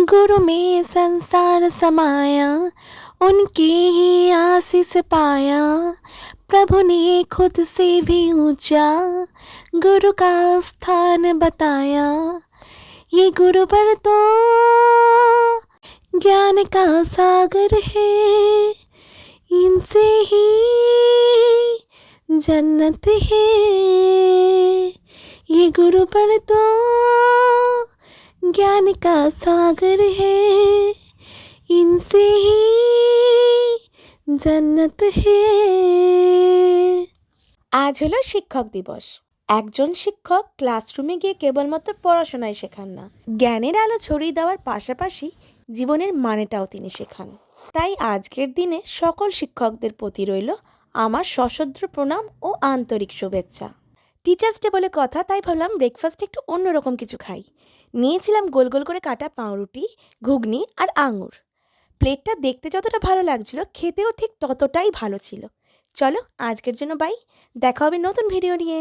गुरु में संसार समाया, उनकी ही आशीष पाया। प्रभु ने खुद से भी ऊंचा गुरु का स्थान बताया। ये गुरु पर तो ज्ञान का सागर है, इनसे ही जन्नत है। ये गुरु पर तो ज्ञान का सागर है, इनसे ही জান্নাত হে। আজ হলো শিক্ষক দিবস। একজন শিক্ষক ক্লাসরুমে গিয়ে কেবলমাত্র পড়াশোনাই শেখান না, জ্ঞানের আলো ছড়িয়ে দেওয়ার পাশাপাশি জীবনের মানেটাও তিনি শেখান। তাই আজকের দিনে সকল শিক্ষকদের প্রতি রইল আমার সশ্রদ্ধ প্রণাম ও আন্তরিক শুভেচ্ছা। টিচার্স ডে বলে কথা, তাই ভাবলাম ব্রেকফাস্টে একটু অন্যরকম কিছু খাই। নিয়েছিলাম গোল গোল করে কাটা পাউরুটি, ঘুগনি আর আঙুর। প্লেটটা দেখতে যতটা ভালো লাগছিল, খেতেও ঠিক ততটাই ভালো ছিল। চলো আজকের জন্য বাই, দেখা হবে নতুন ভিডিও নিয়ে।